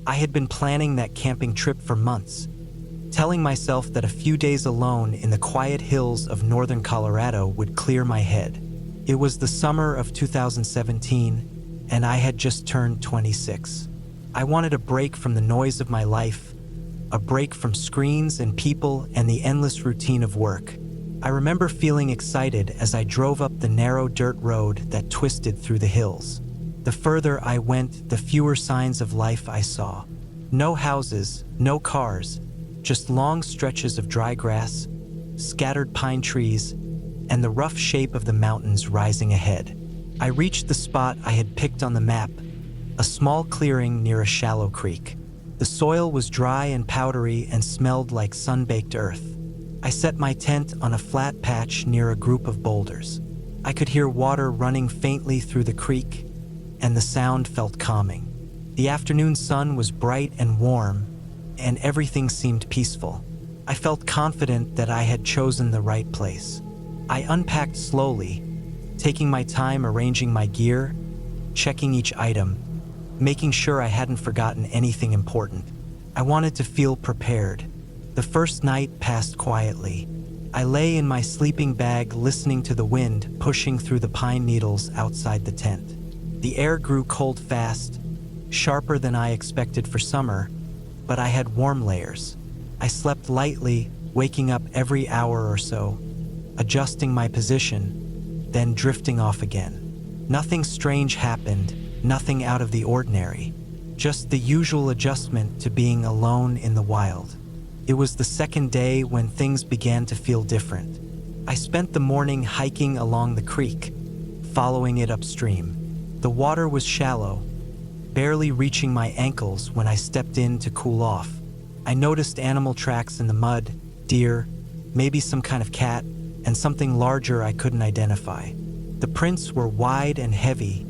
I had been planning that camping trip for months, telling myself that a few days alone in the quiet hills of northern Colorado would clear my head. It was the summer of 2017, and I had just turned 26. I wanted a break from the noise of my life, a break from screens and people and the endless routine of work. I remember feeling excited as I drove up the narrow dirt road that twisted through the hills. The further I went, the fewer signs of life I saw. No houses, no cars, just long stretches of dry grass, scattered pine trees, and the rough shape of the mountains rising ahead. I reached the spot I had picked on the map, a small clearing near a shallow creek. The soil was dry and powdery and smelled like sun-baked earth. I set my tent on a flat patch near a group of boulders. I could hear water running faintly through the creek, and the sound felt calming. The afternoon sun was bright and warm, and everything seemed peaceful. I felt confident that I had chosen the right place. I unpacked slowly, taking my time arranging my gear, checking each item, making sure I hadn't forgotten anything important. I wanted to feel prepared. The first night passed quietly. I lay in my sleeping bag listening to the wind pushing through the pine needles outside the tent. The air grew cold fast, sharper than I expected for summer, but I had warm layers. I slept lightly, waking up every hour or so, adjusting my position, then drifting off again. Nothing strange happened, nothing out of the ordinary, just the usual adjustment to being alone in the wild. It was the second day when things began to feel different. I spent the morning hiking along the creek, following it upstream. The water was shallow, barely reaching my ankles when I stepped in to cool off. I noticed animal tracks in the mud, deer, maybe some kind of cat, and something larger I couldn't identify. The prints were wide and heavy,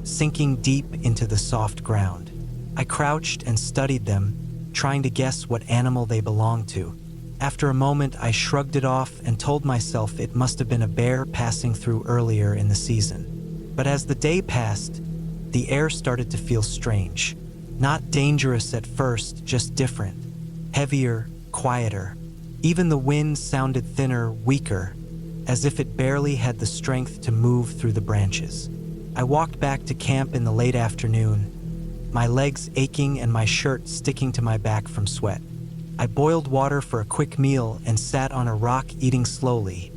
sinking deep into the soft ground. I crouched and studied them, trying to guess what animal they belonged to. After a moment, I shrugged it off and told myself it must have been a bear passing through earlier in the season. But as the day passed, the air started to feel strange. Not dangerous at first, just different. Heavier, quieter. Even the wind sounded thinner, weaker, as if it barely had the strength to move through the branches. I walked back to camp in the late afternoon, my legs aching and my shirt sticking to my back from sweat. I boiled water for a quick meal and sat on a rock eating slowly,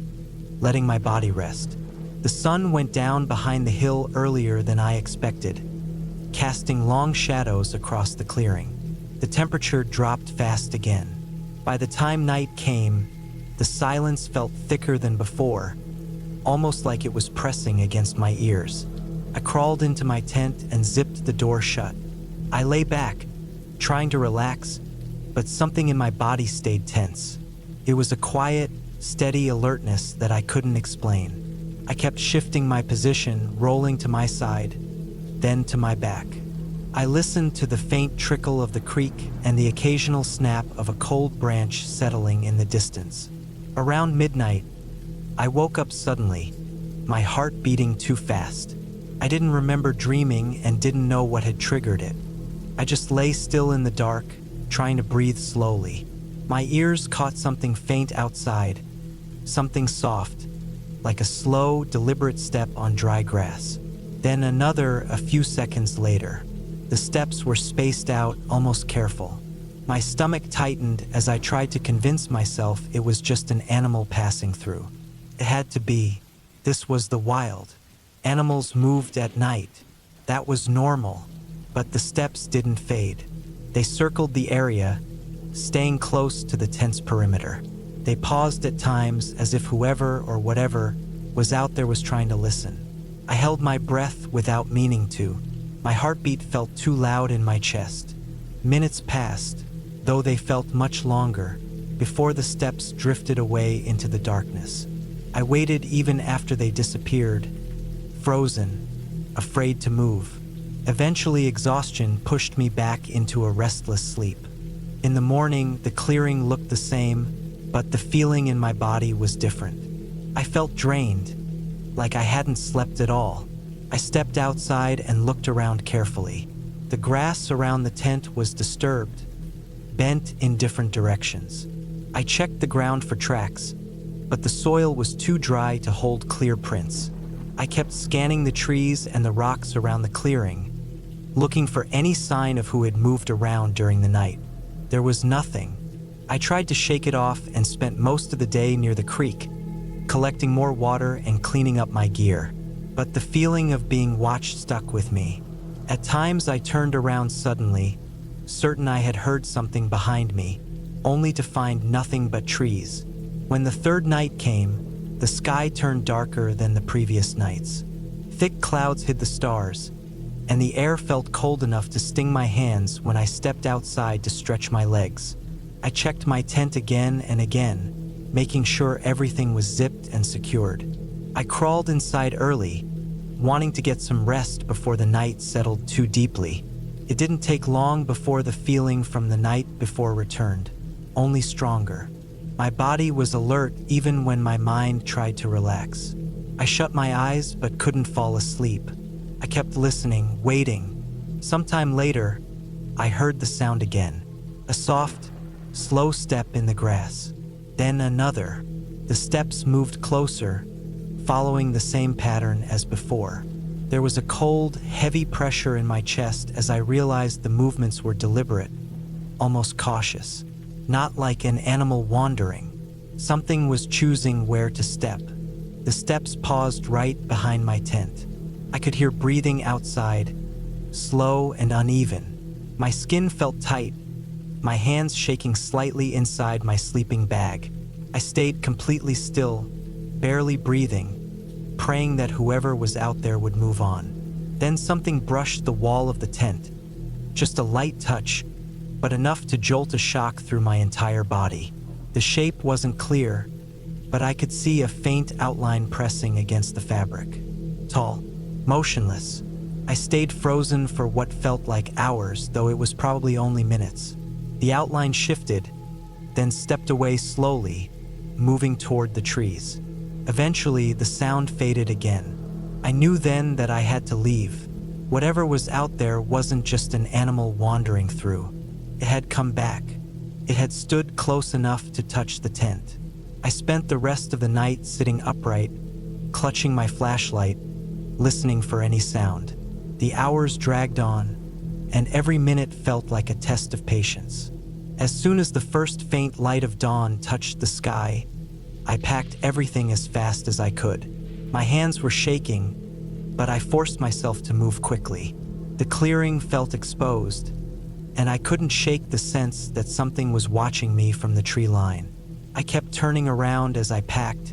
letting my body rest. The sun went down behind the hill earlier than I expected, casting long shadows across the clearing. The temperature dropped fast again. By the time night came, the silence felt thicker than before, almost like it was pressing against my ears. I crawled into my tent and zipped the door shut. I lay back, trying to relax, but something in my body stayed tense. It was a quiet, steady alertness that I couldn't explain. I kept shifting my position, rolling to my side, then to my back. I listened to the faint trickle of the creek and the occasional snap of a cold branch settling in the distance. Around midnight, I woke up suddenly, my heart beating too fast. I didn't remember dreaming and didn't know what had triggered it. I just lay still in the dark, trying to breathe slowly. My ears caught something faint outside, something soft, like a slow, deliberate step on dry grass. Then another a few seconds later. The steps were spaced out, almost careful. My stomach tightened as I tried to convince myself it was just an animal passing through. It had to be. This was the wild. Animals moved at night. That was normal. But the steps didn't fade. They circled the area, staying close to the tent's perimeter. They paused at times as if whoever or whatever was out there was trying to listen. I held my breath without meaning to. My heartbeat felt too loud in my chest. Minutes passed, though they felt much longer, before the steps drifted away into the darkness. I waited even after they disappeared, frozen, afraid to move. Eventually, exhaustion pushed me back into a restless sleep. In the morning, the clearing looked the same, but the feeling in my body was different. I felt drained, like I hadn't slept at all. I stepped outside and looked around carefully. The grass around the tent was disturbed, bent in different directions. I checked the ground for tracks, but the soil was too dry to hold clear prints. I kept scanning the trees and the rocks around the clearing, looking for any sign of who had moved around during the night. There was nothing. I tried to shake it off and spent most of the day near the creek, collecting more water and cleaning up my gear. But the feeling of being watched stuck with me. At times I turned around suddenly, certain I had heard something behind me, only to find nothing but trees. When the third night came, the sky turned darker than the previous nights. Thick clouds hid the stars, and the air felt cold enough to sting my hands when I stepped outside to stretch my legs. I checked my tent again and again, making sure everything was zipped and secured. I crawled inside early, wanting to get some rest before the night settled too deeply. It didn't take long before the feeling from the night before returned, only stronger. My body was alert even when my mind tried to relax. I shut my eyes but couldn't fall asleep. I kept listening, waiting. Sometime later, I heard the sound again. A soft, slow step in the grass. Then another. The steps moved closer, following the same pattern as before. There was a cold, heavy pressure in my chest as I realized the movements were deliberate, almost cautious. Not like an animal wandering. Something was choosing where to step. The steps paused right behind my tent. I could hear breathing outside, slow and uneven. My skin felt tight, my hands shaking slightly inside my sleeping bag. I stayed completely still, barely breathing, praying that whoever was out there would move on. Then something brushed the wall of the tent. Just a light touch, but enough to jolt a shock through my entire body. The shape wasn't clear, but I could see a faint outline pressing against the fabric. Tall, motionless. I stayed frozen for what felt like hours, though it was probably only minutes. The outline shifted, then stepped away slowly, moving toward the trees. Eventually, the sound faded again. I knew then that I had to leave. Whatever was out there wasn't just an animal wandering through. It had come back. It had stood close enough to touch the tent. I spent the rest of the night sitting upright, clutching my flashlight, listening for any sound. The hours dragged on, and every minute felt like a test of patience. As soon as the first faint light of dawn touched the sky, I packed everything as fast as I could. My hands were shaking, but I forced myself to move quickly. The clearing felt exposed, and I couldn't shake the sense that something was watching me from the tree line. I kept turning around as I packed,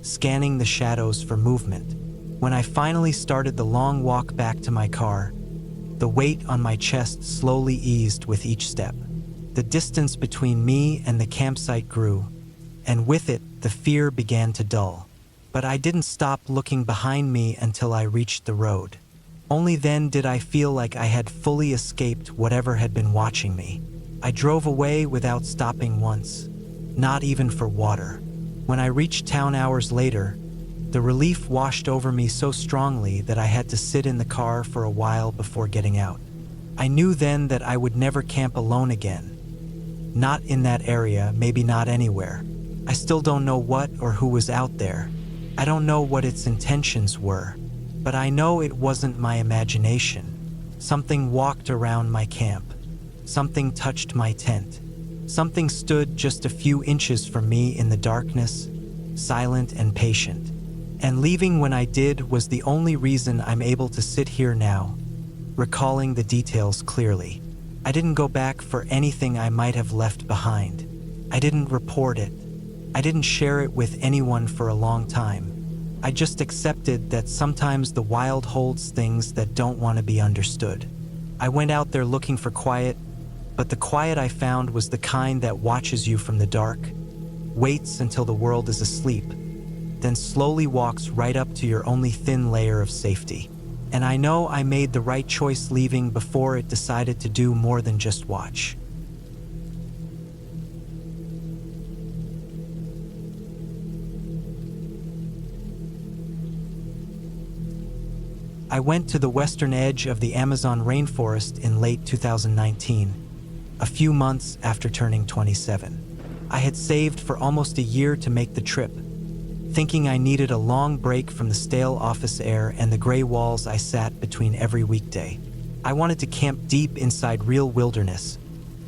scanning the shadows for movement. When I finally started the long walk back to my car, the weight on my chest slowly eased with each step. The distance between me and the campsite grew, and with it, the fear began to dull. But I didn't stop looking behind me until I reached the road. Only then did I feel like I had fully escaped whatever had been watching me. I drove away without stopping once, not even for water. When I reached town hours later, the relief washed over me so strongly that I had to sit in the car for a while before getting out. I knew then that I would never camp alone again. Not in that area, maybe not anywhere. I still don't know what or who was out there. I don't know what its intentions were. But I know it wasn't my imagination. Something walked around my camp. Something touched my tent. Something stood just a few inches from me in the darkness, silent and patient. And leaving when I did was the only reason I'm able to sit here now, recalling the details clearly. I didn't go back for anything I might have left behind. I didn't report it. I didn't share it with anyone for a long time. I just accepted that sometimes the wild holds things that don't want to be understood. I went out there looking for quiet, but the quiet I found was the kind that watches you from the dark, waits until the world is asleep, then slowly walks right up to your only thin layer of safety. And I know I made the right choice leaving before it decided to do more than just watch. I went to the western edge of the Amazon rainforest in late 2019, a few months after turning 27. I had saved for almost a year to make the trip, thinking I needed a long break from the stale office air and the gray walls I sat between every weekday. I wanted to camp deep inside real wilderness,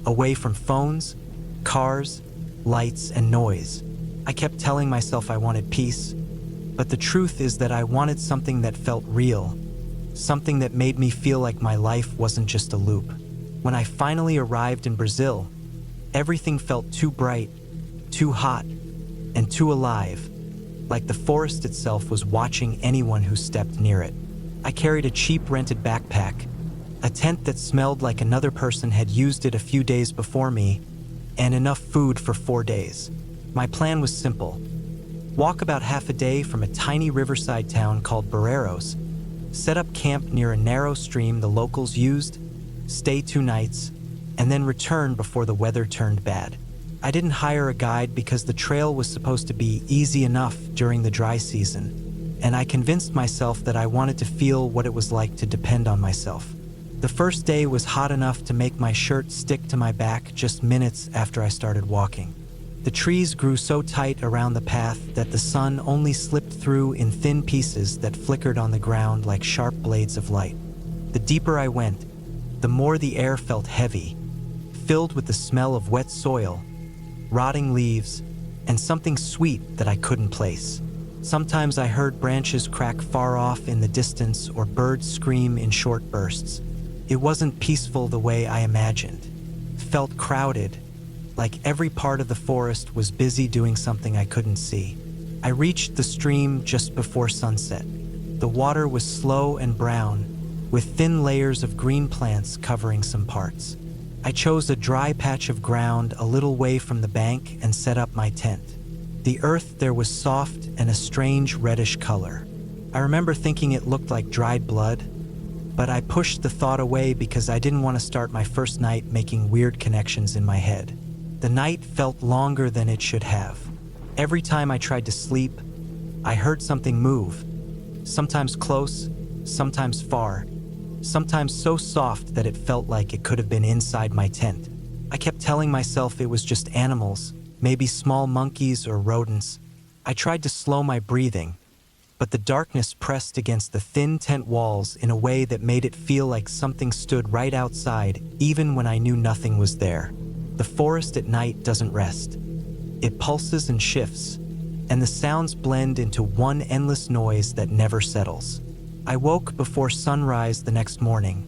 away from phones, cars, lights, and noise. I kept telling myself I wanted peace, but the truth is that I wanted something that felt real, something that made me feel like my life wasn't just a loop. When I finally arrived in Brazil, everything felt too bright, too hot, and too alive, like the forest itself was watching anyone who stepped near it. I carried a cheap rented backpack, a tent that smelled like another person had used it a few days before me, and enough food for 4 days. My plan was simple: walk about half a day from a tiny riverside town called Barreiros, set up camp near a narrow stream the locals used, stay 2 nights, and then return before the weather turned bad. I didn't hire a guide because the trail was supposed to be easy enough during the dry season, and I convinced myself that I wanted to feel what it was like to depend on myself. The first day was hot enough to make my shirt stick to my back just minutes after I started walking. The trees grew so tight around the path that the sun only slipped through in thin pieces that flickered on the ground like sharp blades of light. The deeper I went, the more the air felt heavy, filled with the smell of wet soil, rotting leaves, and something sweet that I couldn't place. Sometimes I heard branches crack far off in the distance or birds scream in short bursts. It wasn't peaceful the way I imagined. It felt crowded, like every part of the forest was busy doing something I couldn't see. I reached the stream just before sunset. The water was slow and brown, with thin layers of green plants covering some parts. I chose a dry patch of ground a little way from the bank and set up my tent. The earth there was soft and a strange reddish color. I remember thinking it looked like dried blood, but I pushed the thought away because I didn't want to start my first night making weird connections in my head. The night felt longer than it should have. Every time I tried to sleep, I heard something move, sometimes close, sometimes far, sometimes so soft that it felt like it could have been inside my tent. I kept telling myself it was just animals, maybe small monkeys or rodents. I tried to slow my breathing, but the darkness pressed against the thin tent walls in a way that made it feel like something stood right outside, even when I knew nothing was there. The forest at night doesn't rest. It pulses and shifts, and the sounds blend into one endless noise that never settles. I woke before sunrise the next morning,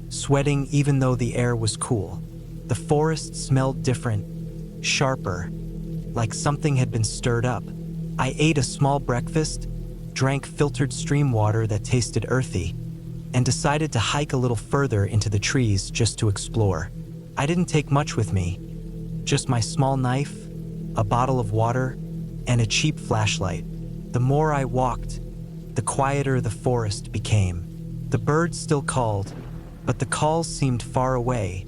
sweating even though the air was cool. The forest smelled different, sharper, like something had been stirred up. I ate a small breakfast, drank filtered stream water that tasted earthy, and decided to hike a little further into the trees just to explore. I didn't take much with me, just my small knife, a bottle of water, and a cheap flashlight. The more I walked, the quieter the forest became. The birds still called, but the calls seemed far away,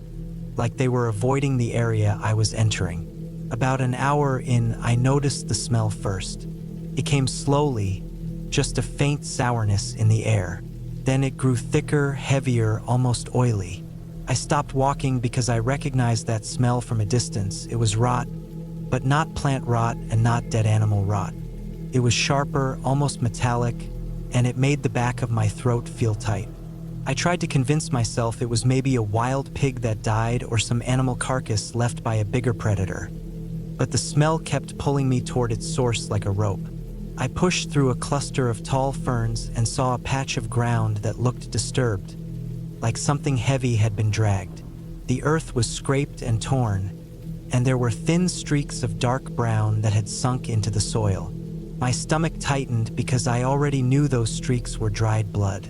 like they were avoiding the area I was entering. About an hour in, I noticed the smell first. It came slowly, just a faint sourness in the air. Then it grew thicker, heavier, almost oily. I stopped walking because I recognized that smell from a distance. It was rot, but not plant rot and not dead animal rot. It was sharper, almost metallic, and it made the back of my throat feel tight. I tried to convince myself it was maybe a wild pig that died or some animal carcass left by a bigger predator, but the smell kept pulling me toward its source like a rope. I pushed through a cluster of tall ferns and saw a patch of ground that looked disturbed, like something heavy had been dragged. The earth was scraped and torn, and there were thin streaks of dark brown that had sunk into the soil. My stomach tightened because I already knew those streaks were dried blood.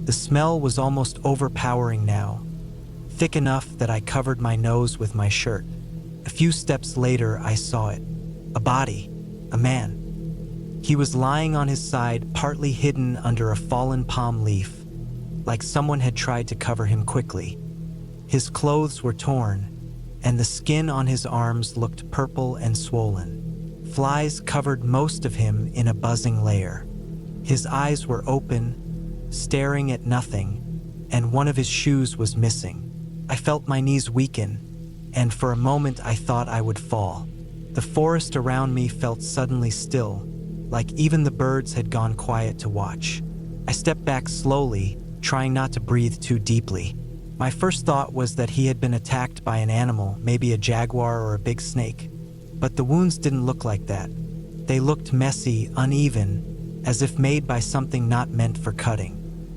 The smell was almost overpowering now, thick enough that I covered my nose with my shirt. A few steps later, I saw it. A body, a man. He was lying on his side, partly hidden under a fallen palm leaf, like someone had tried to cover him quickly. His clothes were torn, and the skin on his arms looked purple and swollen. Flies covered most of him in a buzzing layer. His eyes were open, staring at nothing, and one of his shoes was missing. I felt my knees weaken, and for a moment I thought I would fall. The forest around me felt suddenly still, like even the birds had gone quiet to watch. I stepped back slowly, trying not to breathe too deeply. My first thought was that he had been attacked by an animal, maybe a jaguar or a big snake. But the wounds didn't look like that. They looked messy, uneven, as if made by something not meant for cutting.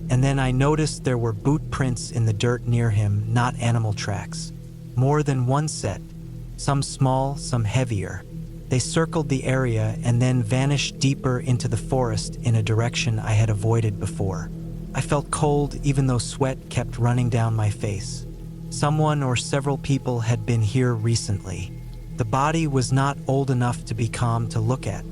And then I noticed there were boot prints in the dirt near him, not animal tracks. More than one set, some small, some heavier. They circled the area and then vanished deeper into the forest in a direction I had avoided before. I felt cold even though sweat kept running down my face. Someone or several people had been here recently. The body was not old enough to be calm to look at.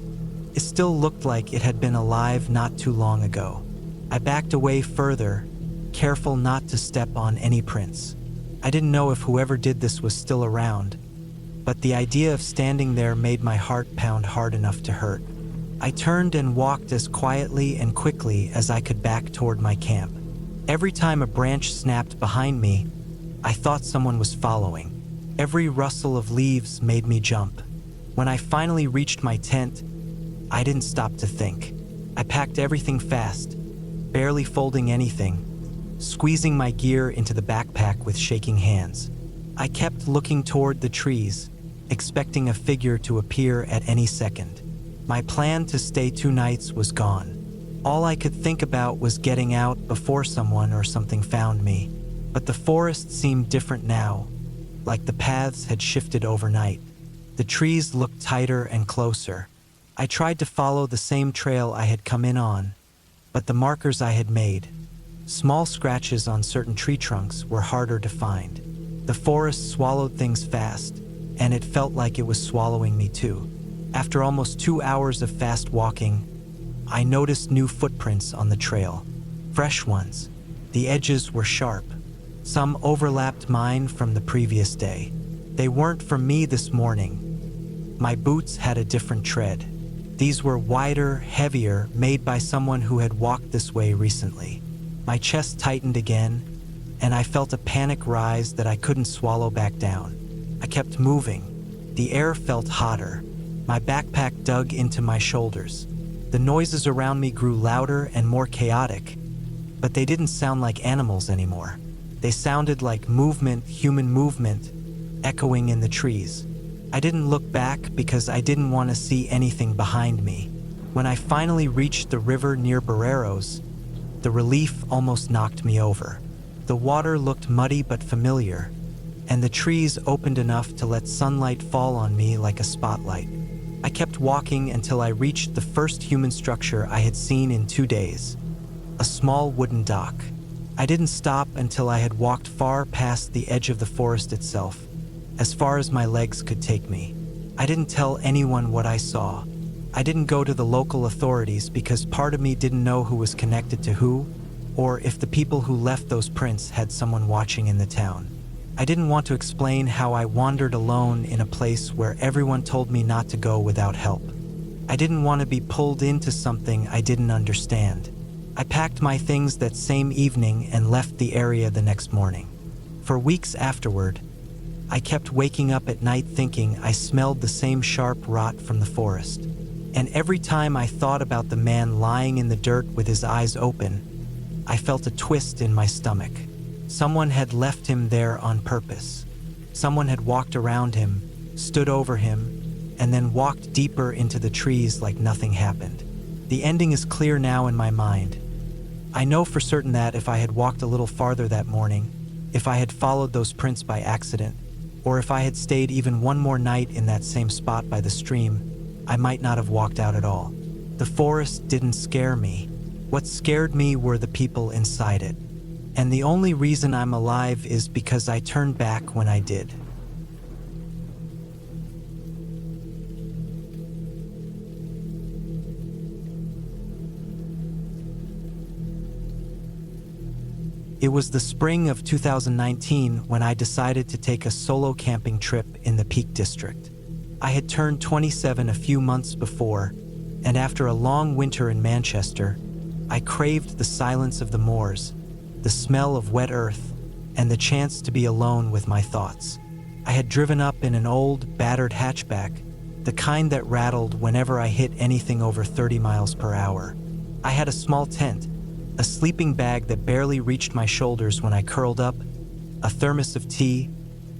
It still looked like it had been alive not too long ago. I backed away further, careful not to step on any prints. I didn't know if whoever did this was still around, but the idea of standing there made my heart pound hard enough to hurt. I turned and walked as quietly and quickly as I could back toward my camp. Every time a branch snapped behind me, I thought someone was following. Every rustle of leaves made me jump. When I finally reached my tent, I didn't stop to think. I packed everything fast, barely folding anything, squeezing my gear into the backpack with shaking hands. I kept looking toward the trees, expecting a figure to appear at any second. My plan to stay 2 nights was gone. All I could think about was getting out before someone or something found me. But the forest seemed different now, like the paths had shifted overnight. The trees looked tighter and closer. I tried to follow the same trail I had come in on, but the markers I had made, small scratches on certain tree trunks, were harder to find. The forest swallowed things fast, and it felt like it was swallowing me too. After almost 2 hours of fast walking, I noticed new footprints on the trail. Fresh ones. The edges were sharp. Some overlapped mine from the previous day. They weren't from me this morning. My boots had a different tread. These were wider, heavier, made by someone who had walked this way recently. My chest tightened again, and I felt a panic rise that I couldn't swallow back down. I kept moving. The air felt hotter. My backpack dug into my shoulders. The noises around me grew louder and more chaotic, but they didn't sound like animals anymore. They sounded like movement, human movement, echoing in the trees. I didn't look back because I didn't want to see anything behind me. When I finally reached the river near Barreros, the relief almost knocked me over. The water looked muddy but familiar, and the trees opened enough to let sunlight fall on me like a spotlight. I kept walking until I reached the first human structure I had seen in 2 days, a small wooden dock. I didn't stop until I had walked far past the edge of the forest itself, as far as my legs could take me. I didn't tell anyone what I saw. I didn't go to the local authorities because part of me didn't know who was connected to who, or if the people who left those prints had someone watching in the town. I didn't want to explain how I wandered alone in a place where everyone told me not to go without help. I didn't want to be pulled into something I didn't understand. I packed my things that same evening and left the area the next morning. For weeks afterward, I kept waking up at night thinking I smelled the same sharp rot from the forest. And every time I thought about the man lying in the dirt with his eyes open, I felt a twist in my stomach. Someone had left him there on purpose. Someone had walked around him, stood over him, and then walked deeper into the trees like nothing happened. The ending is clear now in my mind. I know for certain that if I had walked a little farther that morning, if I had followed those prints by accident, or if I had stayed even one more night in that same spot by the stream, I might not have walked out at all. The forest didn't scare me. What scared me were the people inside it. And the only reason I'm alive is because I turned back when I did. It was the spring of 2019 when I decided to take a solo camping trip in the Peak District. I had turned 27 a few months before, and after a long winter in Manchester, I craved the silence of the moors, the smell of wet earth, and the chance to be alone with my thoughts. I had driven up in an old, battered hatchback, the kind that rattled whenever I hit anything over 30 miles per hour. I had a small tent, a sleeping bag that barely reached my shoulders when I curled up, a thermos of tea,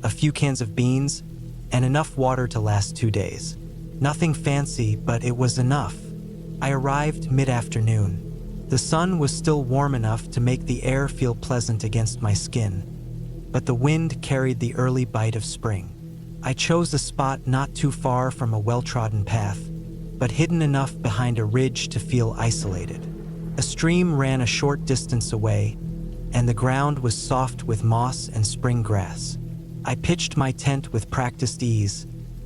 a few cans of beans, and enough water to last 2 days. Nothing fancy, but it was enough. I arrived mid-afternoon. The sun was still warm enough to make the air feel pleasant against my skin, but the wind carried the early bite of spring. I chose a spot not too far from a well-trodden path, but hidden enough behind a ridge to feel isolated. A stream ran a short distance away, and the ground was soft with moss and spring grass. I pitched my tent with practiced ease,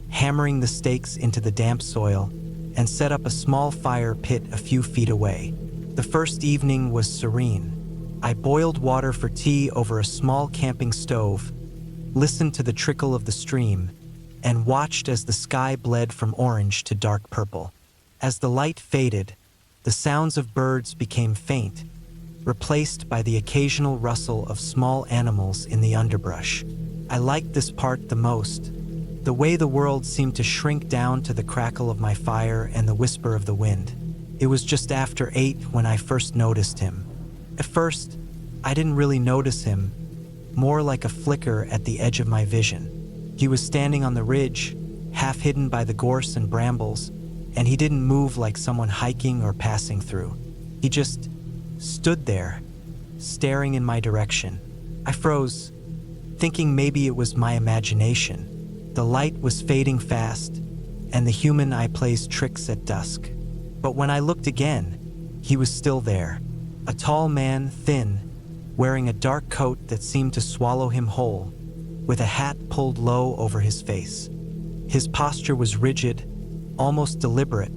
hammering the stakes into the damp soil, and set up a small fire pit a few feet away. The first evening was serene. I boiled water for tea over a small camping stove, listened to the trickle of the stream, and watched as the sky bled from orange to dark purple. As the light faded, the sounds of birds became faint, replaced by the occasional rustle of small animals in the underbrush. I liked this part the most, the way the world seemed to shrink down to the crackle of my fire and the whisper of the wind. It was just after 8 when I first noticed him. At first, I didn't really notice him, more like a flicker at the edge of my vision. He was standing on the ridge, half hidden by the gorse and brambles, and he didn't move like someone hiking or passing through. He just stood there, staring in my direction. I froze, thinking maybe it was my imagination. The light was fading fast, and the human eye plays tricks at dusk. But when I looked again, he was still there. A tall man, thin, wearing a dark coat that seemed to swallow him whole, with a hat pulled low over his face. His posture was rigid, almost deliberate,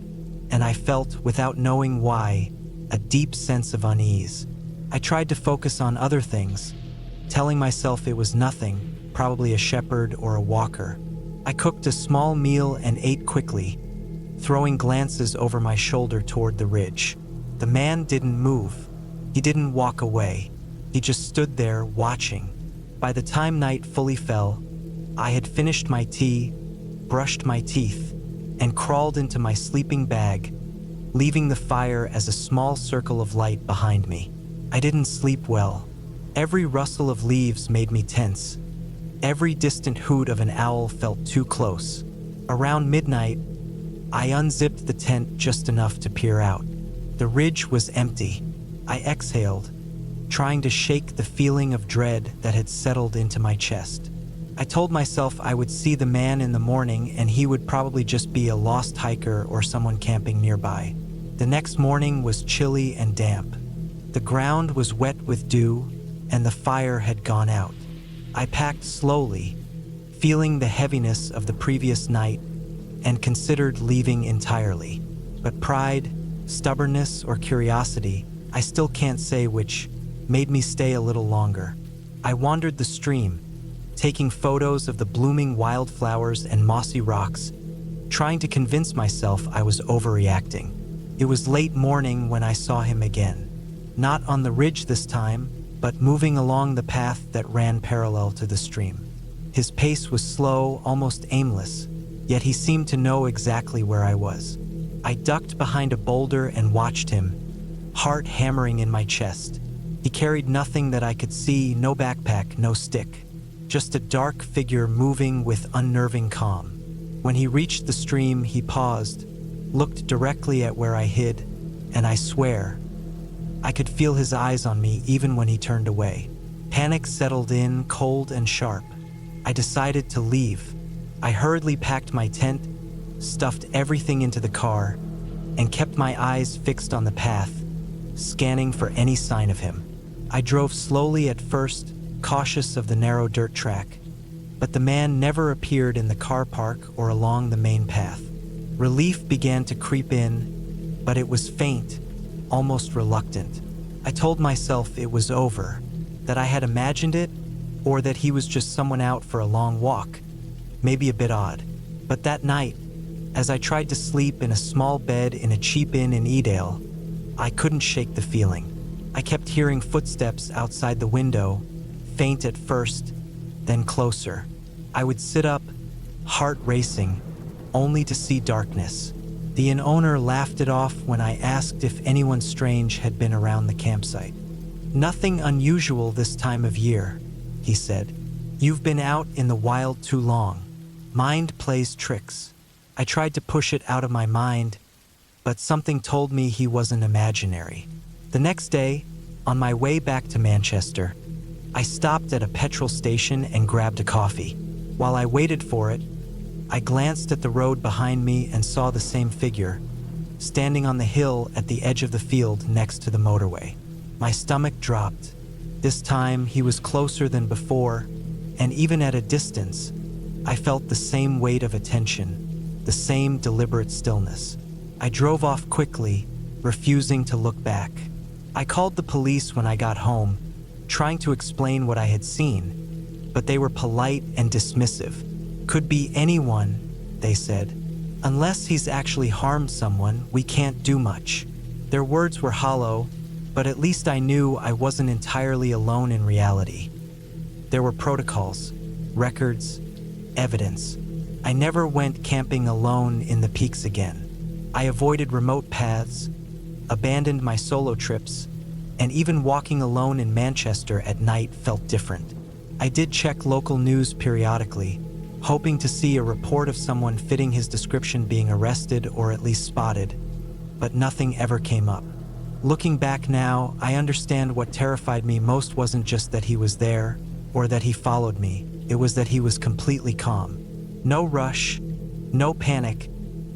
and I felt, without knowing why, a deep sense of unease. I tried to focus on other things, telling myself it was nothing, probably a shepherd or a walker. I cooked a small meal and ate quickly, throwing glances over my shoulder toward the ridge. The man didn't move. He didn't walk away. He just stood there, watching. By the time night fully fell, I had finished my tea, brushed my teeth, and crawled into my sleeping bag, leaving the fire as a small circle of light behind me. I didn't sleep well. Every rustle of leaves made me tense. Every distant hoot of an owl felt too close. Around midnight, I unzipped the tent just enough to peer out. The ridge was empty. I exhaled, trying to shake the feeling of dread that had settled into my chest. I told myself I would see the man in the morning and he would probably just be a lost hiker or someone camping nearby. The next morning was chilly and damp. The ground was wet with dew and the fire had gone out. I packed slowly, feeling the heaviness of the previous night, and considered leaving entirely. But pride, stubbornness, or curiosity, I still can't say which, made me stay a little longer. I wandered the stream, taking photos of the blooming wildflowers and mossy rocks, trying to convince myself I was overreacting. It was late morning when I saw him again. Not on the ridge this time, but moving along the path that ran parallel to the stream. His pace was slow, almost aimless, yet he seemed to know exactly where I was. I ducked behind a boulder and watched him, heart hammering in my chest. He carried nothing that I could see, no backpack, no stick. Just a dark figure moving with unnerving calm. When he reached the stream, he paused, looked directly at where I hid, and I swear, I could feel his eyes on me even when he turned away. Panic settled in, cold and sharp. I decided to leave. I hurriedly packed my tent, stuffed everything into the car, and kept my eyes fixed on the path, scanning for any sign of him. I drove slowly at first, cautious of the narrow dirt track, but the man never appeared in the car park or along the main path. Relief began to creep in, but it was faint, almost reluctant. I told myself it was over, that I had imagined it, or that he was just someone out for a long walk, maybe a bit odd. But that night, as I tried to sleep in a small bed in a cheap inn in Edale, I couldn't shake the feeling. I kept hearing footsteps outside the window, faint at first, then closer. I would sit up, heart racing, only to see darkness. The inn owner laughed it off when I asked if anyone strange had been around the campsite. "Nothing unusual this time of year," he said. "You've been out in the wild too long. Mind plays tricks." I tried to push it out of my mind, but something told me he wasn't imaginary. The next day, on my way back to Manchester, I stopped at a petrol station and grabbed a coffee. While I waited for it, I glanced at the road behind me and saw the same figure, standing on the hill at the edge of the field next to the motorway. My stomach dropped. This time, he was closer than before, and even at a distance, I felt the same weight of attention, the same deliberate stillness. I drove off quickly, refusing to look back. I called the police when I got home, trying to explain what I had seen, but they were polite and dismissive. "Could be anyone," they said. "Unless he's actually harmed someone, we can't do much." Their words were hollow, but at least I knew I wasn't entirely alone in reality. There were protocols, records, evidence. I never went camping alone in the peaks again. I avoided remote paths, abandoned my solo trips, and even walking alone in Manchester at night felt different. I did check local news periodically, hoping to see a report of someone fitting his description being arrested or at least spotted, but nothing ever came up. Looking back now, I understand what terrified me most wasn't just that he was there or that he followed me. It was that he was completely calm. No rush, no panic,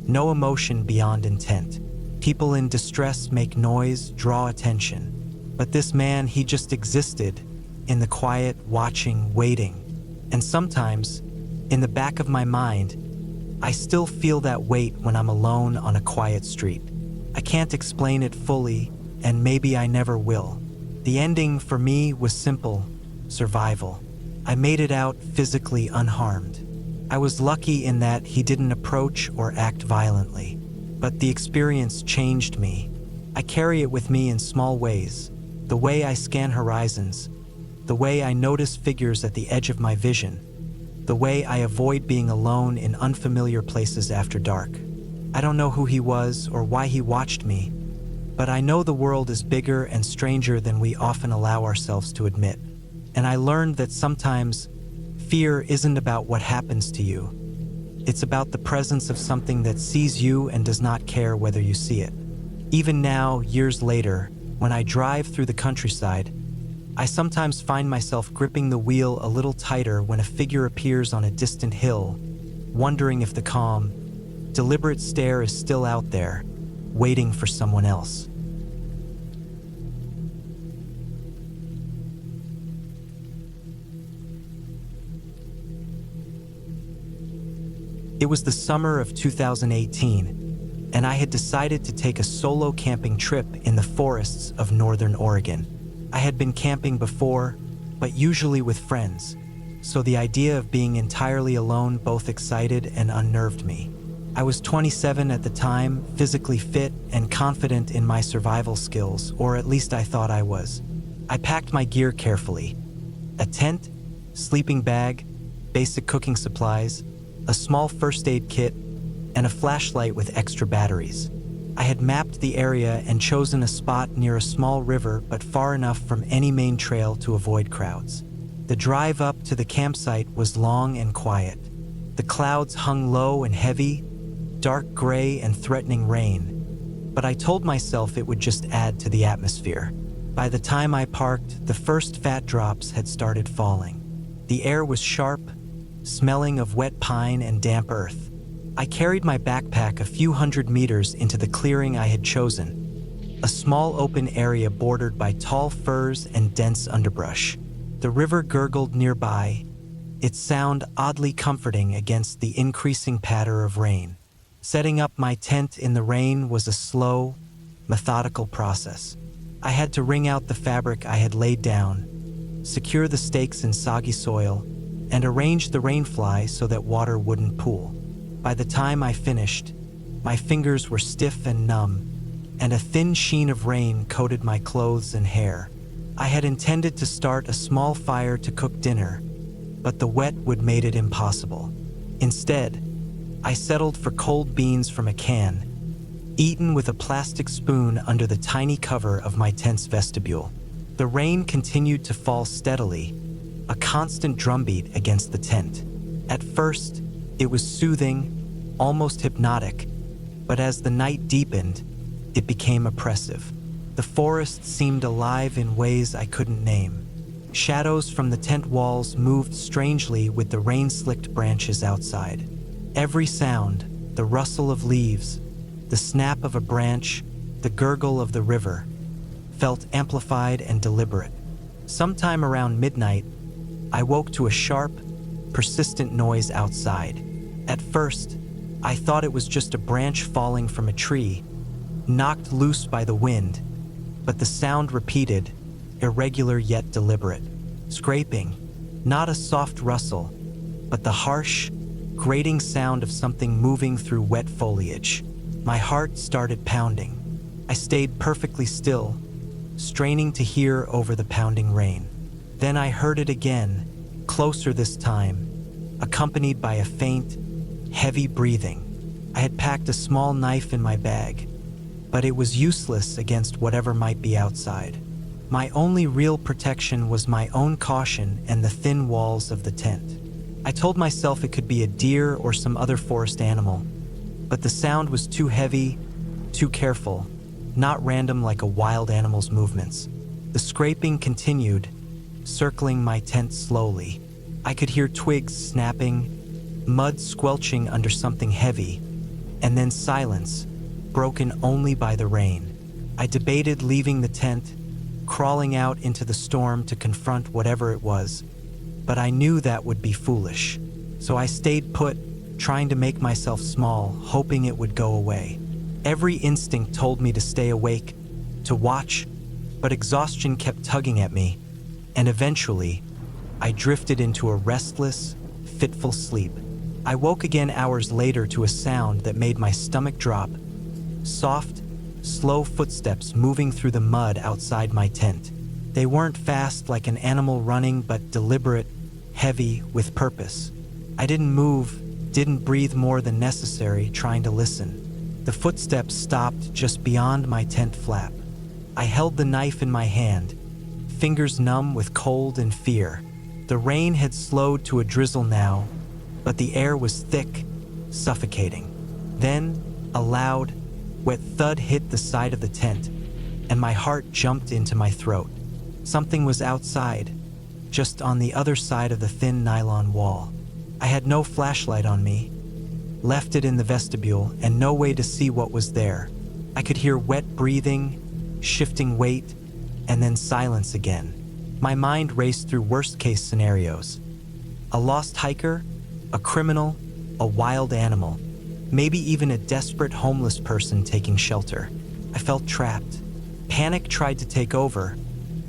no emotion beyond intent. People in distress make noise, draw attention. But this man, he just existed, in the quiet, watching, waiting. And sometimes, in the back of my mind, I still feel that weight when I'm alone on a quiet street. I can't explain it fully, and maybe I never will. The ending for me was simple: survival. I made it out physically unharmed. I was lucky in that he didn't approach or act violently, but the experience changed me. I carry it with me in small ways: the way I scan horizons, the way I notice figures at the edge of my vision, the way I avoid being alone in unfamiliar places after dark. I don't know who he was or why he watched me, but I know the world is bigger and stranger than we often allow ourselves to admit. And I learned that sometimes fear isn't about what happens to you. It's about the presence of something that sees you and does not care whether you see it. Even now, years later, when I drive through the countryside, I sometimes find myself gripping the wheel a little tighter when a figure appears on a distant hill, wondering if the calm, deliberate stare is still out there, waiting for someone else. It was the summer of 2018, and I had decided to take a solo camping trip in the forests of northern Oregon. I had been camping before, but usually with friends, so the idea of being entirely alone both excited and unnerved me. I was 27 at the time, physically fit and confident in my survival skills, or at least I thought I was. I packed my gear carefully: a tent, sleeping bag, basic cooking supplies, a small first aid kit, and a flashlight with extra batteries. I had mapped the area and chosen a spot near a small river but far enough from any main trail to avoid crowds. The drive up to the campsite was long and quiet. The clouds hung low and heavy, dark gray and threatening rain, but I told myself it would just add to the atmosphere. By the time I parked, the first fat drops had started falling. The air was sharp, smelling of wet pine and damp earth. I carried my backpack a few hundred meters into the clearing I had chosen, a small open area bordered by tall firs and dense underbrush. The river gurgled nearby, its sound oddly comforting against the increasing patter of rain. Setting up my tent in the rain was a slow, methodical process. I had to wring out the fabric I had laid down, secure the stakes in soggy soil, and arrange the rainfly so that water wouldn't pool. By the time I finished, my fingers were stiff and numb, and a thin sheen of rain coated my clothes and hair. I had intended to start a small fire to cook dinner, but the wet would made it impossible. Instead, I settled for cold beans from a can, eaten with a plastic spoon under the tiny cover of my tent's vestibule. The rain continued to fall steadily, a constant drumbeat against the tent. At first, it was soothing, almost hypnotic, but as the night deepened, it became oppressive. The forest seemed alive in ways I couldn't name. Shadows from the tent walls moved strangely with the rain-slicked branches outside. Every sound, the rustle of leaves, the snap of a branch, the gurgle of the river, felt amplified and deliberate. Sometime around midnight, I woke to a sharp, persistent noise outside. At first, I thought it was just a branch falling from a tree, knocked loose by the wind, but the sound repeated, irregular yet deliberate. Scraping, not a soft rustle, but the harsh, grating sound of something moving through wet foliage. My heart started pounding. I stayed perfectly still, straining to hear over the pounding rain. Then I heard it again, closer this time, accompanied by a faint, heavy breathing. I had packed a small knife in my bag, but it was useless against whatever might be outside. My only real protection was my own caution and the thin walls of the tent. I told myself it could be a deer or some other forest animal, but the sound was too heavy, too careful, not random like a wild animal's movements. The scraping continued, circling my tent slowly. I could hear twigs snapping, mud squelching under something heavy, and then silence, broken only by the rain. I debated leaving the tent, crawling out into the storm to confront whatever it was, but I knew that would be foolish. So I stayed put, trying to make myself small, hoping it would go away. Every instinct told me to stay awake, to watch, but exhaustion kept tugging at me, and eventually, I drifted into a restless, fitful sleep. I woke again hours later to a sound that made my stomach drop. Soft, slow footsteps moving through the mud outside my tent. They weren't fast like an animal running, but deliberate, heavy, with purpose. I didn't move, didn't breathe more than necessary, trying to listen. The footsteps stopped just beyond my tent flap. I held the knife in my hand, fingers numb with cold and fear. The rain had slowed to a drizzle now, but the air was thick, suffocating. Then, a loud, wet thud hit the side of the tent, and my heart jumped into my throat. Something was outside, just on the other side of the thin nylon wall. I had no flashlight on me, left it in the vestibule, and no way to see what was there. I could hear wet breathing, shifting weight, and then silence again. My mind raced through worst-case scenarios. A lost hiker, a criminal, a wild animal, maybe even a desperate homeless person taking shelter. I felt trapped. Panic tried to take over,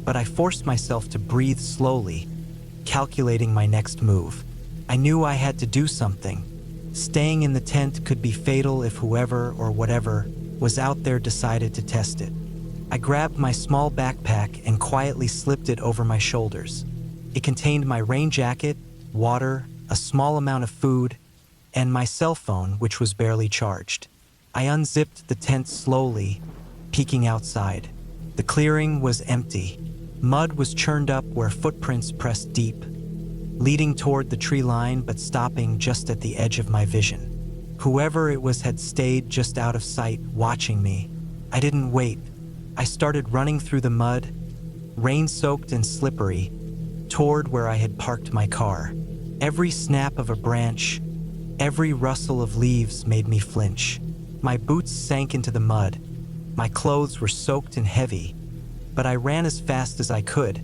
but I forced myself to breathe slowly, calculating my next move. I knew I had to do something. Staying in the tent could be fatal if whoever or whatever was out there decided to test it. I grabbed my small backpack and quietly slipped it over my shoulders. It contained my rain jacket, water, a small amount of food, and my cell phone, which was barely charged. I unzipped the tent slowly, peeking outside. The clearing was empty. Mud was churned up where footprints pressed deep, leading toward the tree line but stopping just at the edge of my vision. Whoever it was had stayed just out of sight, watching me. I didn't wait. I started running through the mud, rain-soaked and slippery, toward where I had parked my car. Every snap of a branch, every rustle of leaves made me flinch. My boots sank into the mud. My clothes were soaked and heavy, but I ran as fast as I could,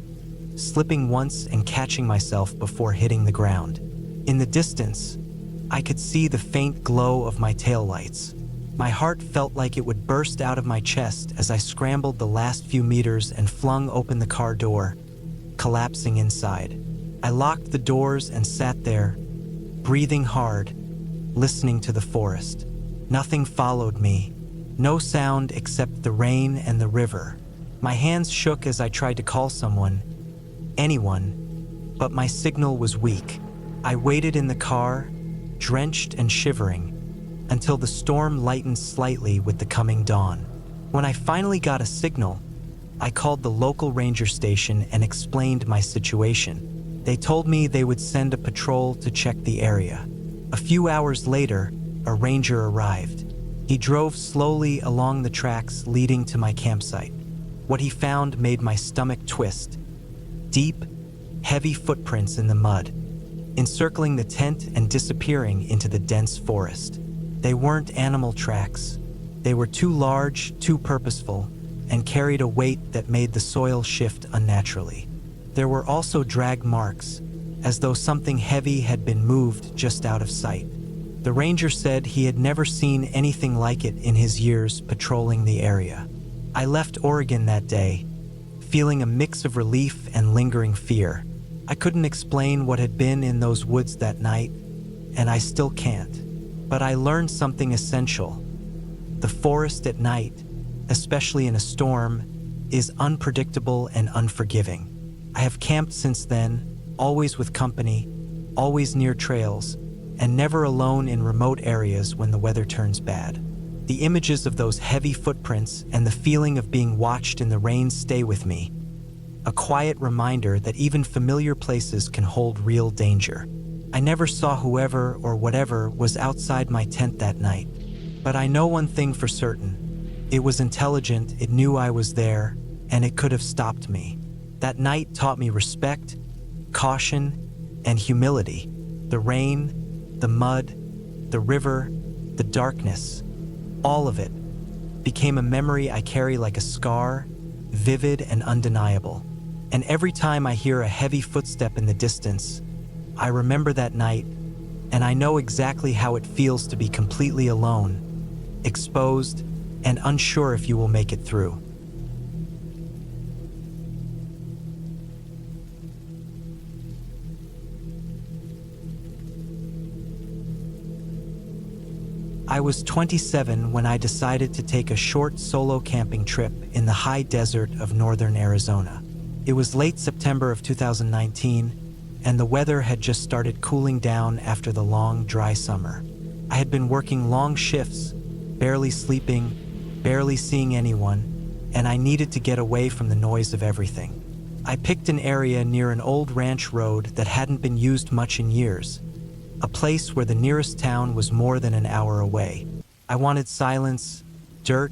slipping once and catching myself before hitting the ground. In the distance, I could see the faint glow of my taillights. My heart felt like it would burst out of my chest as I scrambled the last few meters and flung open the car door, collapsing inside. I locked the doors and sat there, breathing hard, listening to the forest. Nothing followed me, No sound except the rain and the river. My hands shook as I tried to call someone, anyone, but my signal was weak. I waited in the car, drenched and shivering, until the storm lightened slightly with the coming dawn. When I finally got a signal, I called the local ranger station and explained my situation. They told me they would send a patrol to check the area. A few hours later, a ranger arrived. He drove slowly along the tracks leading to my campsite. What he found made my stomach twist. Deep, heavy footprints in the mud, encircling the tent and disappearing into the dense forest. They weren't animal tracks. They were too large, too purposeful, and carried a weight that made the soil shift unnaturally. There were also drag marks, as though something heavy had been moved just out of sight. The ranger said he had never seen anything like it in his years patrolling the area. I left Oregon that day, feeling a mix of relief and lingering fear. I couldn't explain what had been in those woods that night, and I still can't. But I learned something essential. The forest at night, especially in a storm, is unpredictable and unforgiving. I have camped since then, always with company, always near trails, and never alone in remote areas when the weather turns bad. The images of those heavy footprints and the feeling of being watched in the rain stay with me. A quiet reminder that even familiar places can hold real danger. I never saw whoever or whatever was outside my tent that night. But I know one thing for certain. It was intelligent, it knew I was there, and it could have stopped me. That night taught me respect, caution, and humility. The rain, the mud, the river, the darkness, all of it became a memory I carry like a scar, vivid and undeniable. And every time I hear a heavy footstep in the distance, I remember that night, and I know exactly how it feels to be completely alone, exposed, and unsure if you will make it through. I was 27 when I decided to take a short solo camping trip in the high desert of northern Arizona. It was late September of 2019, and the weather had just started cooling down after the long, dry summer. I had been working long shifts, barely sleeping, barely seeing anyone, and I needed to get away from the noise of everything. I picked an area near an old ranch road that hadn't been used much in years, a place where the nearest town was more than an hour away. I wanted silence, dirt,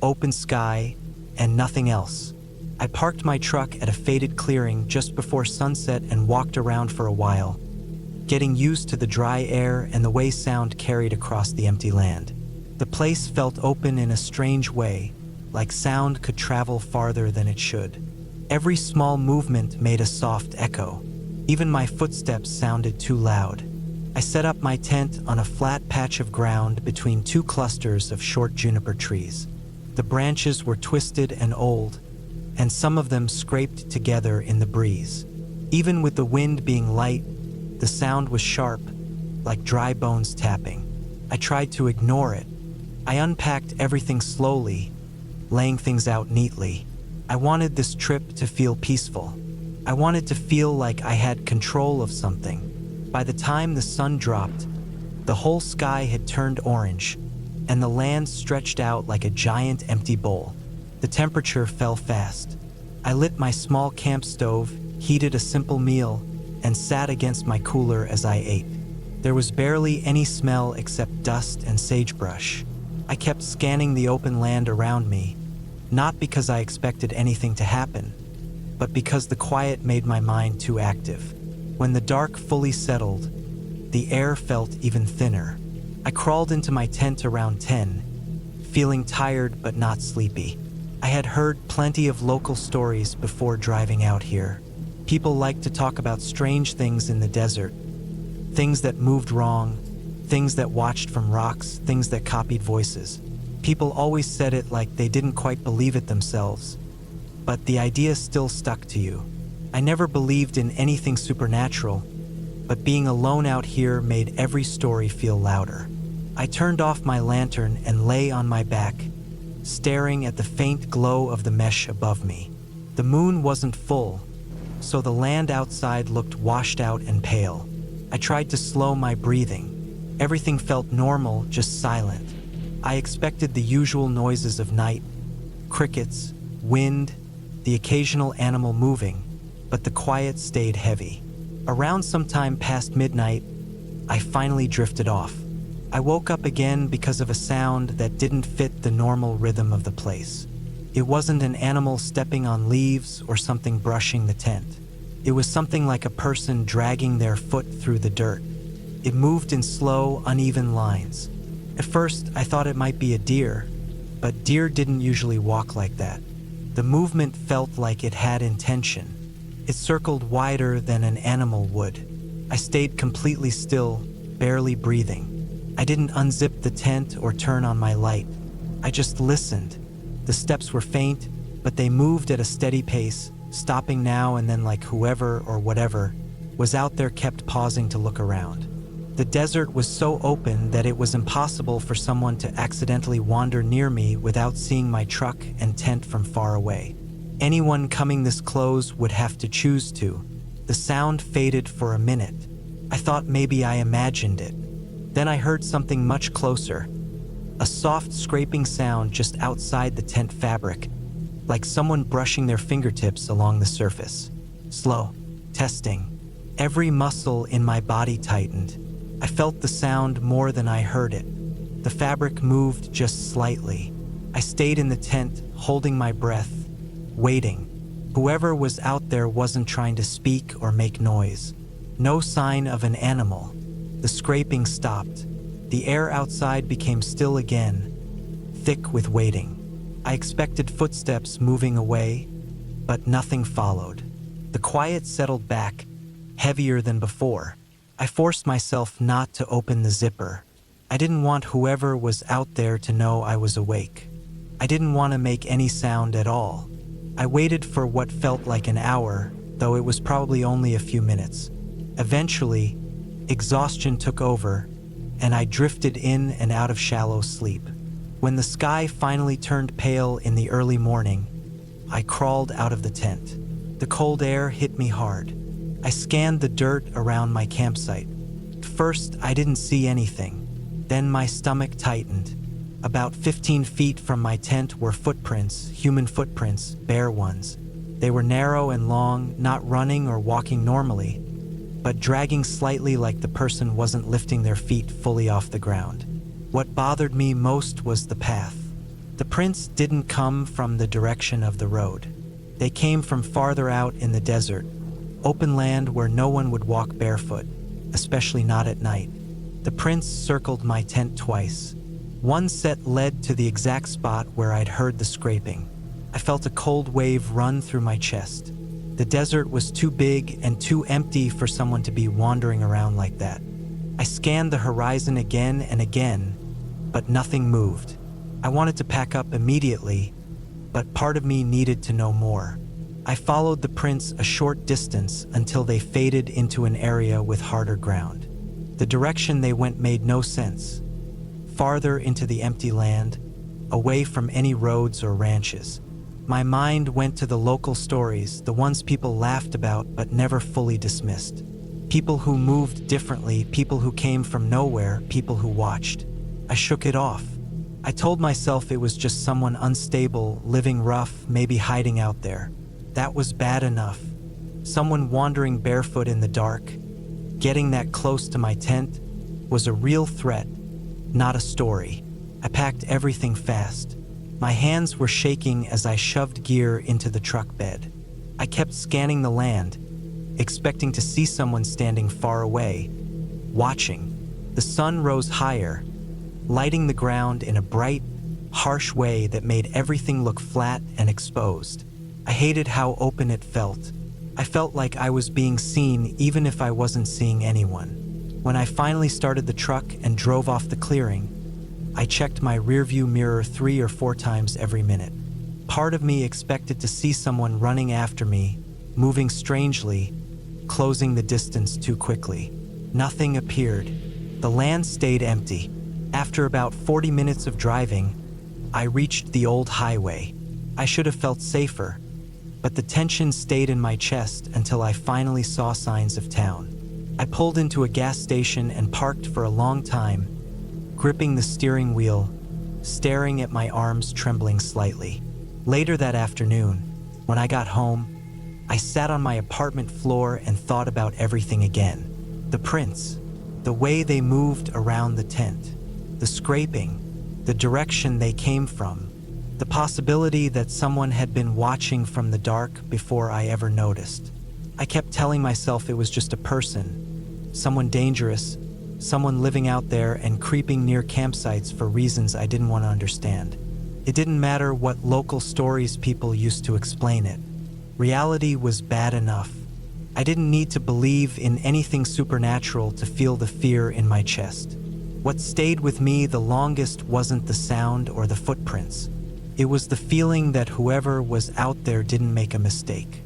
open sky, and nothing else. I parked my truck at a faded clearing just before sunset and walked around for a while, getting used to the dry air and the way sound carried across the empty land. The place felt open in a strange way, like sound could travel farther than it should. Every small movement made a soft echo. Even my footsteps sounded too loud. I set up my tent on a flat patch of ground between two clusters of short juniper trees. The branches were twisted and old, and some of them scraped together in the breeze. Even with the wind being light, the sound was sharp, like dry bones tapping. I tried to ignore it. I unpacked everything slowly, laying things out neatly. I wanted this trip to feel peaceful. I wanted to feel like I had control of something. By the time the sun dropped, the whole sky had turned orange, and the land stretched out like a giant empty bowl. The temperature fell fast. I lit my small camp stove, heated a simple meal, and sat against my cooler as I ate. There was barely any smell except dust and sagebrush. I kept scanning the open land around me, not because I expected anything to happen, but because the quiet made my mind too active. When the dark fully settled, the air felt even thinner. I crawled into my tent around 10, feeling tired but not sleepy. I had heard plenty of local stories before driving out here. People liked to talk about strange things in the desert, things that moved wrong, things that watched from rocks, things that copied voices. People always said it like they didn't quite believe it themselves, but the idea still stuck to you. I never believed in anything supernatural, but being alone out here made every story feel louder. I turned off my lantern and lay on my back, staring at the faint glow of the mesh above me. The moon wasn't full, so the land outside looked washed out and pale. I tried to slow my breathing. Everything felt normal, just silent. I expected the usual noises of night: crickets, wind, the occasional animal moving, but the quiet stayed heavy. Around sometime past midnight, I finally drifted off. I woke up again because of a sound that didn't fit the normal rhythm of the place. It wasn't an animal stepping on leaves or something brushing the tent. It was something like a person dragging their foot through the dirt. It moved in slow, uneven lines. At first, I thought it might be a deer, but deer didn't usually walk like that. The movement felt like it had intention. It circled wider than an animal would. I stayed completely still, barely breathing. I didn't unzip the tent or turn on my light. I just listened. The steps were faint, but they moved at a steady pace, stopping now and then like whoever or whatever was out there kept pausing to look around. The desert was so open that it was impossible for someone to accidentally wander near me without seeing my truck and tent from far away. Anyone coming this close would have to choose to. The sound faded for a minute. I thought maybe I imagined it. Then I heard something much closer. A soft scraping sound just outside the tent fabric, like someone brushing their fingertips along the surface. Slow, testing. Every muscle in my body tightened. I felt the sound more than I heard it. The fabric moved just slightly. I stayed in the tent, holding my breath, waiting. Whoever was out there wasn't trying to speak or make noise. No sign of an animal. The scraping stopped. The air outside became still again, thick with waiting. I expected footsteps moving away, but nothing followed. The quiet settled back, heavier than before. I forced myself not to open the zipper. I didn't want whoever was out there to know I was awake. I didn't want to make any sound at all. I waited for what felt like an hour, though it was probably only a few minutes. Eventually, exhaustion took over, and I drifted in and out of shallow sleep. When the sky finally turned pale in the early morning, I crawled out of the tent. The cold air hit me hard. I scanned the dirt around my campsite. At first, I didn't see anything. Then my stomach tightened. About 15 feet from my tent were footprints, human footprints, bare ones. They were narrow and long, not running or walking normally, but dragging slightly like the person wasn't lifting their feet fully off the ground. What bothered me most was the path. The prints didn't come from the direction of the road. They came from farther out in the desert, open land where no one would walk barefoot, especially not at night. The prints circled my tent twice. One set led to the exact spot where I'd heard the scraping. I felt a cold wave run through my chest. The desert was too big and too empty for someone to be wandering around like that. I scanned the horizon again and again, but nothing moved. I wanted to pack up immediately, but part of me needed to know more. I followed the prints a short distance until they faded into an area with harder ground. The direction they went made no sense. Farther into the empty land, away from any roads or ranches. My mind went to the local stories, the ones people laughed about but never fully dismissed. People who moved differently, people who came from nowhere, people who watched. I shook it off. I told myself it was just someone unstable, living rough, maybe hiding out there. That was bad enough. Someone wandering barefoot in the dark, getting that close to my tent, was a real threat, not a story. I packed everything fast. My hands were shaking as I shoved gear into the truck bed. I kept scanning the land, expecting to see someone standing far away, watching. The sun rose higher, lighting the ground in a bright, harsh way that made everything look flat and exposed. I hated how open it felt. I felt like I was being seen even if I wasn't seeing anyone. When I finally started the truck and drove off the clearing, I checked my rearview mirror 3 or 4 times every minute. Part of me expected to see someone running after me, moving strangely, closing the distance too quickly. Nothing appeared. The land stayed empty. After about 40 minutes of driving, I reached the old highway. I should have felt safer, but the tension stayed in my chest until I finally saw signs of town. I pulled into a gas station and parked for a long time, gripping the steering wheel, staring at my arms trembling slightly. Later that afternoon, when I got home, I sat on my apartment floor and thought about everything again. The prints, the way they moved around the tent, the scraping, the direction they came from, the possibility that someone had been watching from the dark before I ever noticed. I kept telling myself it was just a person, someone dangerous, someone living out there and creeping near campsites for reasons I didn't want to understand. It didn't matter what local stories people used to explain it. Reality was bad enough. I didn't need to believe in anything supernatural to feel the fear in my chest. What stayed with me the longest wasn't the sound or the footprints. It was the feeling that whoever was out there didn't make a mistake.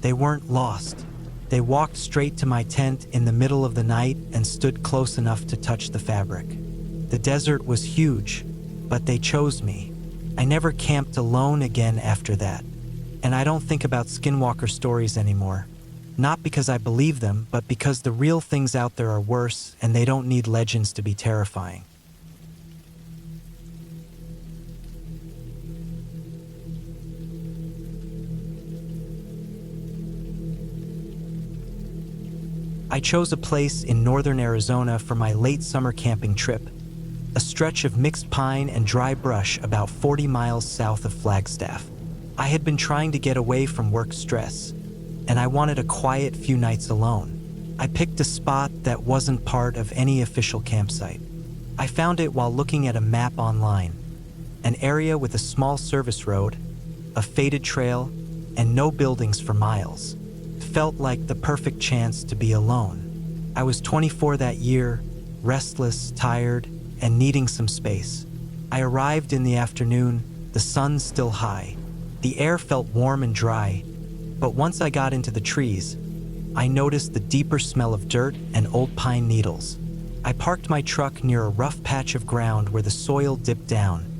They weren't lost. They walked straight to my tent in the middle of the night and stood close enough to touch the fabric. The desert was huge, but they chose me. I never camped alone again after that. And I don't think about skinwalker stories anymore. Not because I believe them, but because the real things out there are worse and they don't need legends to be terrifying. I chose a place in northern Arizona for my late summer camping trip, a stretch of mixed pine and dry brush about 40 miles south of Flagstaff. I had been trying to get away from work stress, and I wanted a quiet few nights alone. I picked a spot that wasn't part of any official campsite. I found it while looking at a map online, an area with a small service road, a faded trail, and no buildings for miles. It felt like the perfect chance to be alone. I was 24 that year, restless, tired, and needing some space. I arrived in the afternoon, the sun still high. The air felt warm and dry, but once I got into the trees, I noticed the deeper smell of dirt and old pine needles. I parked my truck near a rough patch of ground where the soil dipped down,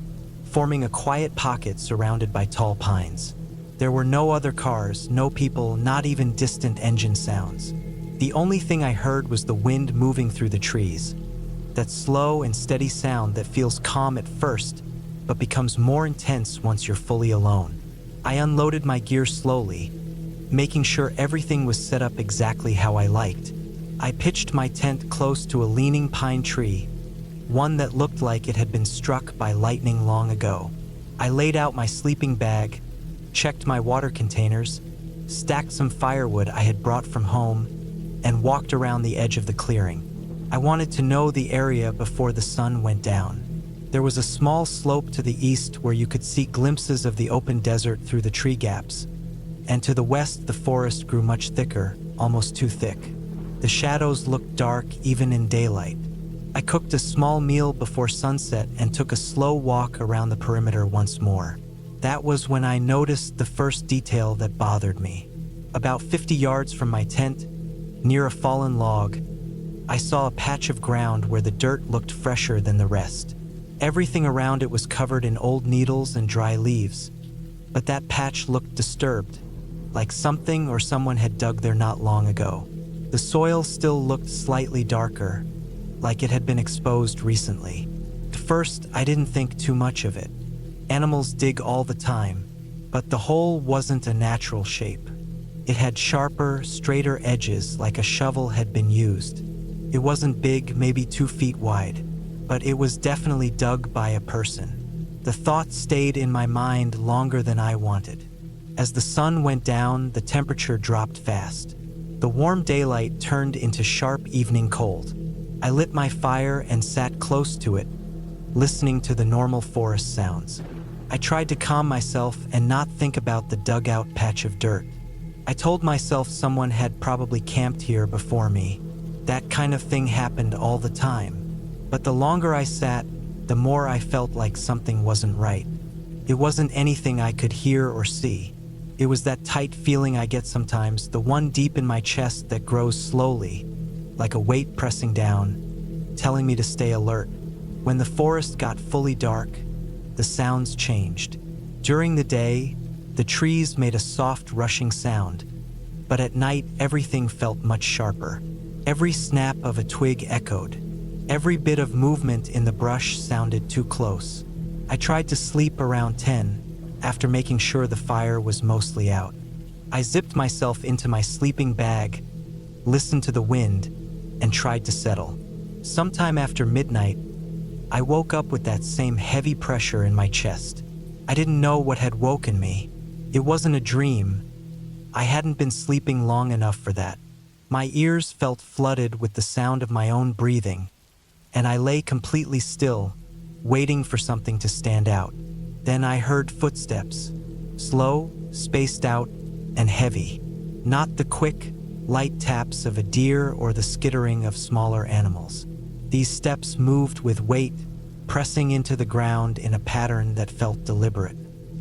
forming a quiet pocket surrounded by tall pines. There were no other cars, no people, not even distant engine sounds. The only thing I heard was the wind moving through the trees, that slow and steady sound that feels calm at first, but becomes more intense once you're fully alone. I unloaded my gear slowly, making sure everything was set up exactly how I liked. I pitched my tent close to a leaning pine tree, one that looked like it had been struck by lightning long ago. I laid out my sleeping bag, checked my water containers, stacked some firewood I had brought from home, and walked around the edge of the clearing. I wanted to know the area before the sun went down. There was a small slope to the east where you could see glimpses of the open desert through the tree gaps, and to the west the forest grew much thicker, almost too thick. The shadows looked dark even in daylight. I cooked a small meal before sunset and took a slow walk around the perimeter once more. That was when I noticed the first detail that bothered me. About 50 yards from my tent, near a fallen log, I saw a patch of ground where the dirt looked fresher than the rest. Everything around it was covered in old needles and dry leaves, but that patch looked disturbed, like something or someone had dug there not long ago. The soil still looked slightly darker, like it had been exposed recently. At first, I didn't think too much of it. Animals dig all the time, but the hole wasn't a natural shape. It had sharper, straighter edges like a shovel had been used. It wasn't big, maybe 2 feet wide, but it was definitely dug by a person. The thought stayed in my mind longer than I wanted. As the sun went down, the temperature dropped fast. The warm daylight turned into sharp evening cold. I lit my fire and sat close to it, listening to the normal forest sounds. I tried to calm myself and not think about the dug-out patch of dirt. I told myself someone had probably camped here before me. That kind of thing happened all the time. But the longer I sat, the more I felt like something wasn't right. It wasn't anything I could hear or see. It was that tight feeling I get sometimes, the one deep in my chest that grows slowly, like a weight pressing down, telling me to stay alert. When the forest got fully dark, the sounds changed. During the day, the trees made a soft rushing sound, but at night everything felt much sharper. Every snap of a twig echoed. Every bit of movement in the brush sounded too close. I tried to sleep around 10, after making sure the fire was mostly out. I zipped myself into my sleeping bag, listened to the wind, and tried to settle. Sometime after midnight, I woke up with that same heavy pressure in my chest. I didn't know what had woken me. It wasn't a dream. I hadn't been sleeping long enough for that. My ears felt flooded with the sound of my own breathing, and I lay completely still, waiting for something to stand out. Then I heard footsteps, slow, spaced out, and heavy. Not the quick, light taps of a deer or the skittering of smaller animals. These steps moved with weight, pressing into the ground in a pattern that felt deliberate.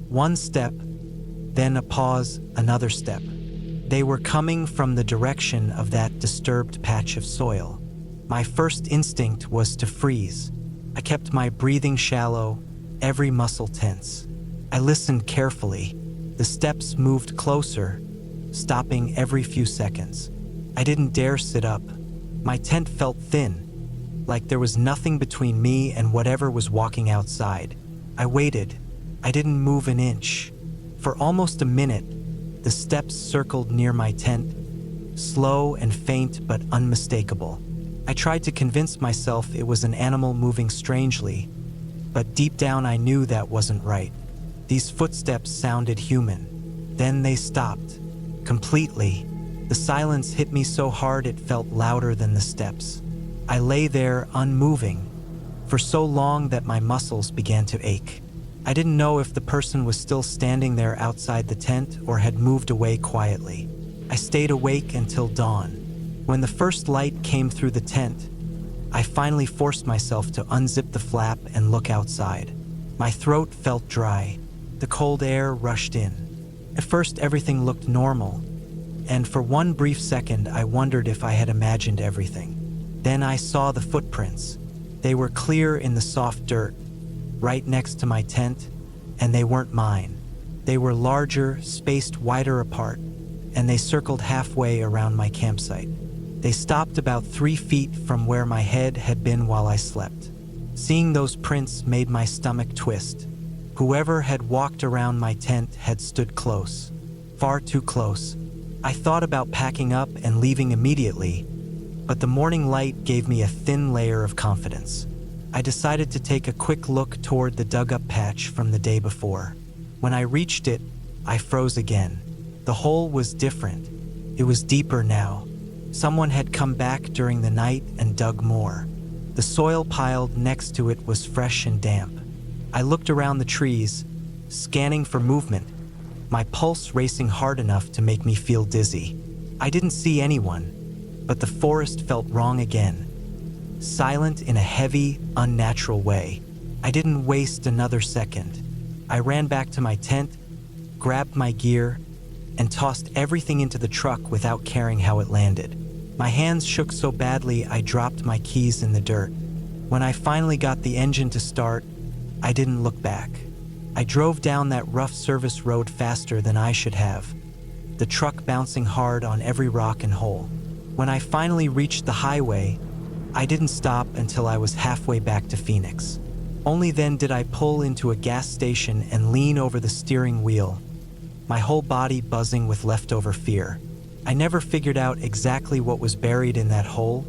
One step, then a pause, another step. They were coming from the direction of that disturbed patch of soil. My first instinct was to freeze. I kept my breathing shallow, every muscle tense. I listened carefully. The steps moved closer, stopping every few seconds. I didn't dare sit up. My tent felt thin, like there was nothing between me and whatever was walking outside. I waited. I didn't move an inch. For almost a minute, the steps circled near my tent, slow and faint but unmistakable. I tried to convince myself it was an animal moving strangely, but deep down I knew that wasn't right. These footsteps sounded human. Then they stopped. Completely. The silence hit me so hard it felt louder than the steps. I lay there unmoving, for so long that my muscles began to ache. I didn't know if the person was still standing there outside the tent or had moved away quietly. I stayed awake until dawn. When the first light came through the tent, I finally forced myself to unzip the flap and look outside. My throat felt dry. The cold air rushed in. At first, everything looked normal, and for one brief second, I wondered if I had imagined everything. Then I saw the footprints. They were clear in the soft dirt, right next to my tent, and they weren't mine. They were larger, spaced wider apart, and they circled halfway around my campsite. They stopped about 3 feet from where my head had been while I slept. Seeing those prints made my stomach twist. Whoever had walked around my tent had stood close, far too close. I thought about packing up and leaving immediately, but the morning light gave me a thin layer of confidence. I decided to take a quick look toward the dug-up patch from the day before. When I reached it, I froze again. The hole was different. It was deeper now. Someone had come back during the night and dug more. The soil piled next to it was fresh and damp. I looked around the trees, scanning for movement, my pulse racing hard enough to make me feel dizzy. I didn't see anyone, but the forest felt wrong again. Silent in a heavy, unnatural way. I didn't waste another second. I ran back to my tent, grabbed my gear, and tossed everything into the truck without caring how it landed. My hands shook so badly I dropped my keys in the dirt. When I finally got the engine to start, I didn't look back. I drove down that rough service road faster than I should have, the truck bouncing hard on every rock and hole. When I finally reached the highway, I didn't stop until I was halfway back to Phoenix. Only then did I pull into a gas station and lean over the steering wheel, my whole body buzzing with leftover fear. I never figured out exactly what was buried in that hole,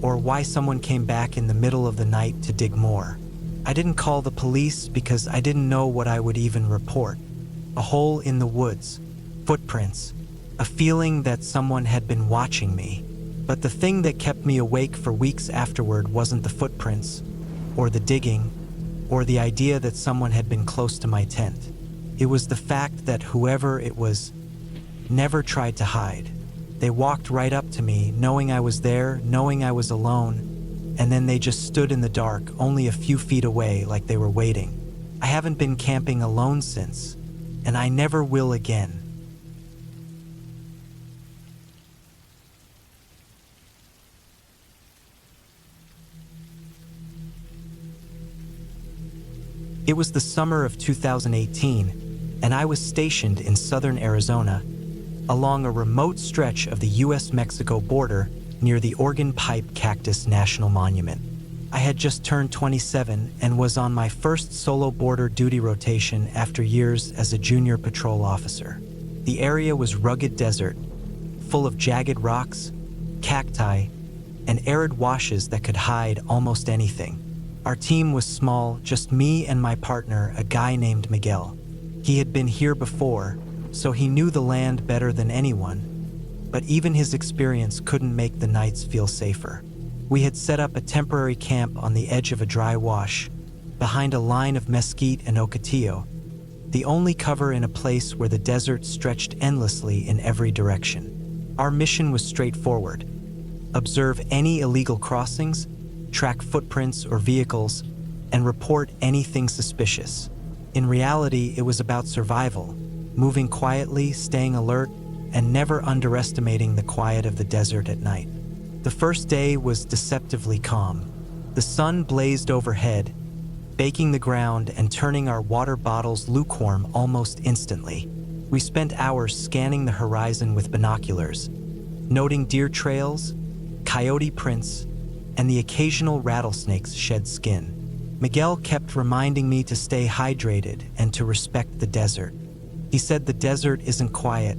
or why someone came back in the middle of the night to dig more. I didn't call the police because I didn't know what I would even report. A hole in the woods, footprints, a feeling that someone had been watching me. But the thing that kept me awake for weeks afterward wasn't the footprints, or the digging, or the idea that someone had been close to my tent. It was the fact that whoever it was never tried to hide. They walked right up to me, knowing I was there, knowing I was alone, and then they just stood in the dark, only a few feet away, like they were waiting. I haven't been camping alone since, and I never will again. It was the summer of 2018, and I was stationed in southern Arizona, along a remote stretch of the US-Mexico border near the Organ Pipe Cactus National Monument. I had just turned 27 and was on my first solo border duty rotation after years as a junior patrol officer. The area was rugged desert, full of jagged rocks, cacti, and arid washes that could hide almost anything. Our team was small, just me and my partner, a guy named Miguel. He had been here before, so he knew the land better than anyone, but even his experience couldn't make the nights feel safer. We had set up a temporary camp on the edge of a dry wash, behind a line of mesquite and ocotillo, the only cover in a place where the desert stretched endlessly in every direction. Our mission was straightforward: observe any illegal crossings, track footprints or vehicles, and report anything suspicious. In reality, it was about survival, moving quietly, staying alert, and never underestimating the quiet of the desert at night. The first day was deceptively calm. The sun blazed overhead, baking the ground and turning our water bottles lukewarm almost instantly. We spent hours scanning the horizon with binoculars, noting deer trails, coyote prints, and the occasional rattlesnake's shed skin. Miguel kept reminding me to stay hydrated and to respect the desert. He said the desert isn't quiet,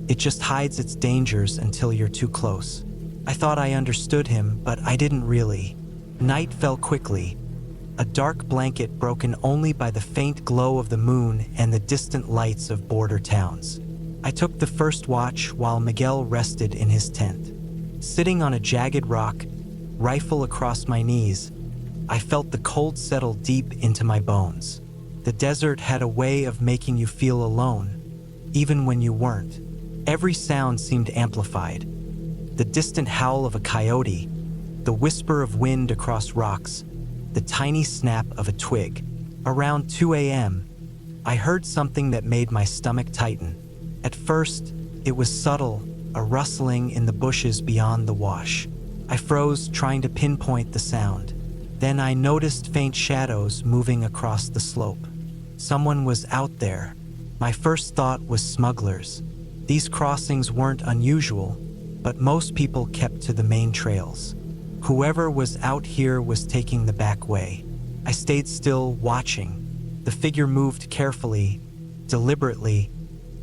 it just hides its dangers until you're too close. I thought I understood him, but I didn't really. Night fell quickly, a dark blanket broken only by the faint glow of the moon and the distant lights of border towns. I took the first watch while Miguel rested in his tent. Sitting on a jagged rock, rifle across my knees, I felt the cold settle deep into my bones. The desert had a way of making you feel alone, even when you weren't. Every sound seemed amplified. The distant howl of a coyote, the whisper of wind across rocks, the tiny snap of a twig. Around 2 a.m., I heard something that made my stomach tighten. At first, it was subtle, a rustling in the bushes beyond the wash. I froze, trying to pinpoint the sound. Then I noticed faint shadows moving across the slope. Someone was out there. My first thought was smugglers. These crossings weren't unusual, but most people kept to the main trails. Whoever was out here was taking the back way. I stayed still, watching. The figure moved carefully, deliberately,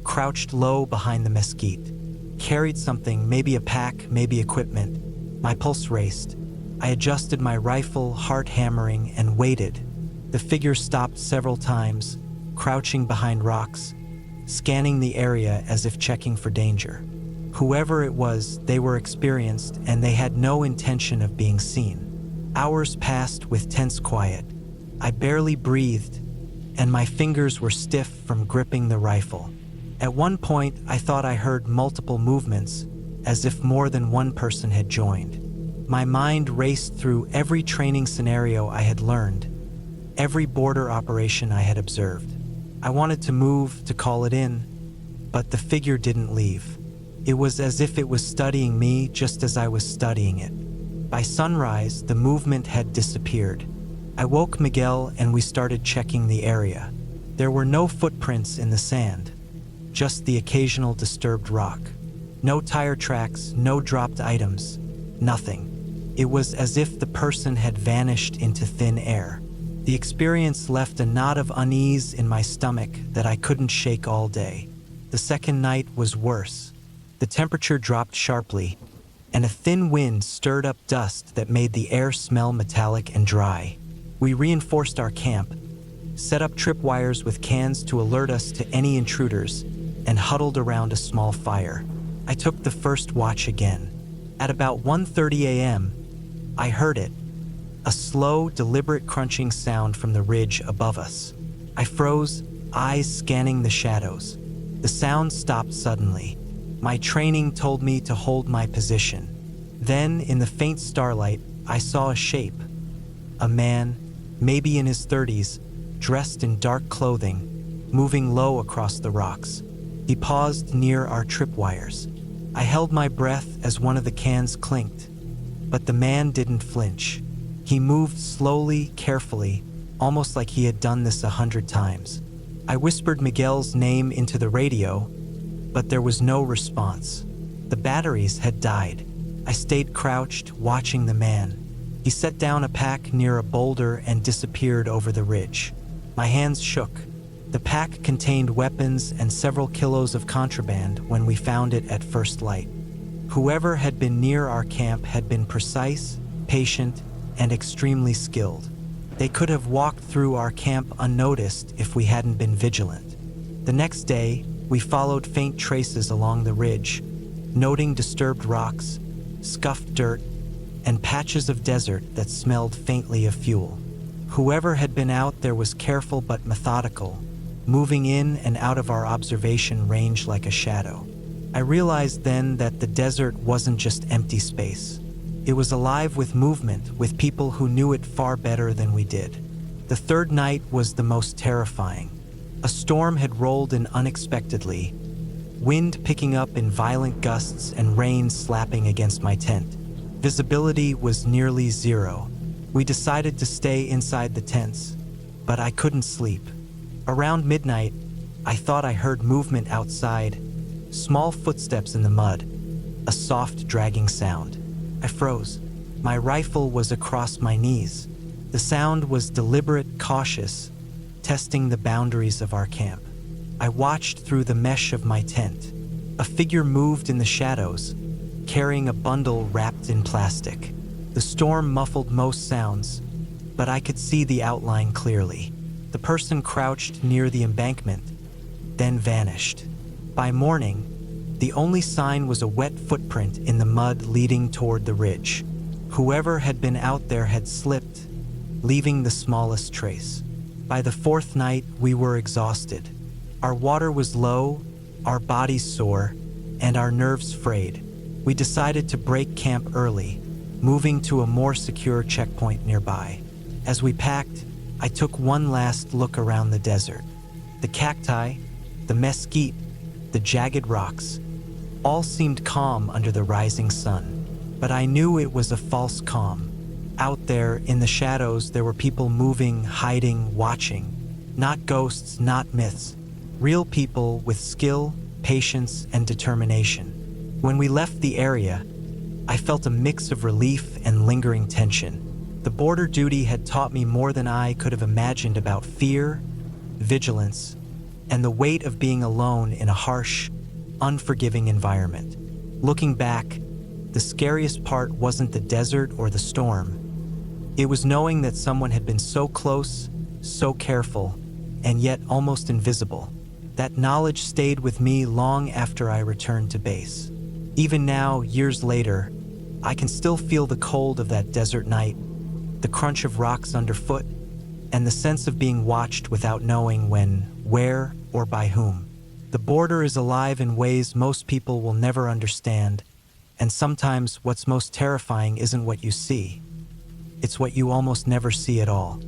crouched low behind the mesquite. Carried something, maybe a pack, maybe equipment. My pulse raced. I adjusted my rifle, heart hammering, and waited. The figure stopped several times, crouching behind rocks, scanning the area as if checking for danger. Whoever it was, they were experienced, and they had no intention of being seen. Hours passed with tense quiet. I barely breathed, and my fingers were stiff from gripping the rifle. At one point, I thought I heard multiple movements, as if more than one person had joined. My mind raced through every training scenario I had learned, every border operation I had observed. I wanted to move, to call it in, but the figure didn't leave. It was as if it was studying me just as I was studying it. By sunrise, the movement had disappeared. I woke Miguel and we started checking the area. There were no footprints in the sand, just the occasional disturbed rock. No tire tracks, no dropped items, nothing. It was as if the person had vanished into thin air. The experience left a knot of unease in my stomach that I couldn't shake all day. The second night was worse. The temperature dropped sharply, and a thin wind stirred up dust that made the air smell metallic and dry. We reinforced our camp, set up tripwires with cans to alert us to any intruders, and huddled around a small fire. I took the first watch again. At about 1:30 a.m., I heard it, a slow, deliberate crunching sound from the ridge above us. I froze, eyes scanning the shadows. The sound stopped suddenly. My training told me to hold my position. Then, in the faint starlight, I saw a shape. A man, maybe in his 30s, dressed in dark clothing, moving low across the rocks. He paused near our tripwires. I held my breath as one of the cans clinked, but the man didn't flinch. He moved slowly, carefully, almost like he had done this 100 times. I whispered Miguel's name into the radio, but there was no response. The batteries had died. I stayed crouched, watching the man. He set down a pack near a boulder and disappeared over the ridge. My hands shook. The pack contained weapons and several kilos of contraband when we found it at first light. Whoever had been near our camp had been precise, patient, and extremely skilled. They could have walked through our camp unnoticed if we hadn't been vigilant. The next day, we followed faint traces along the ridge, noting disturbed rocks, scuffed dirt, and patches of desert that smelled faintly of fuel. Whoever had been out there was careful but methodical, moving in and out of our observation range like a shadow. I realized then that the desert wasn't just empty space. It was alive with movement, with people who knew it far better than we did. The third night was the most terrifying. A storm had rolled in unexpectedly, wind picking up in violent gusts and rain slapping against my tent. Visibility was nearly zero. We decided to stay inside the tents, but I couldn't sleep. Around midnight, I thought I heard movement outside, small footsteps in the mud, a soft dragging sound. I froze. My rifle was across my knees. The sound was deliberate, cautious, testing the boundaries of our camp. I watched through the mesh of my tent. A figure moved in the shadows, carrying a bundle wrapped in plastic. The storm muffled most sounds, but I could see the outline clearly. The person crouched near the embankment, then vanished. By morning, the only sign was a wet footprint in the mud leading toward the ridge. Whoever had been out there had slipped, leaving the smallest trace. By the fourth night, we were exhausted. Our water was low, our bodies sore, and our nerves frayed. We decided to break camp early, moving to a more secure checkpoint nearby. As we packed, I took one last look around the desert. The cacti, the mesquite, the jagged rocks, all seemed calm under the rising sun. But I knew it was a false calm. Out there, in the shadows, there were people moving, hiding, watching. Not ghosts, not myths. Real people with skill, patience, and determination. When we left the area, I felt a mix of relief and lingering tension. The border duty had taught me more than I could have imagined about fear, vigilance, and the weight of being alone in a harsh, unforgiving environment. Looking back, the scariest part wasn't the desert or the storm. It was knowing that someone had been so close, so careful, and yet almost invisible. That knowledge stayed with me long after I returned to base. Even now, years later, I can still feel the cold of that desert night, the crunch of rocks underfoot, and the sense of being watched without knowing when, where, or by whom. The border is alive in ways most people will never understand, and sometimes what's most terrifying isn't what you see. It's what you almost never see at all.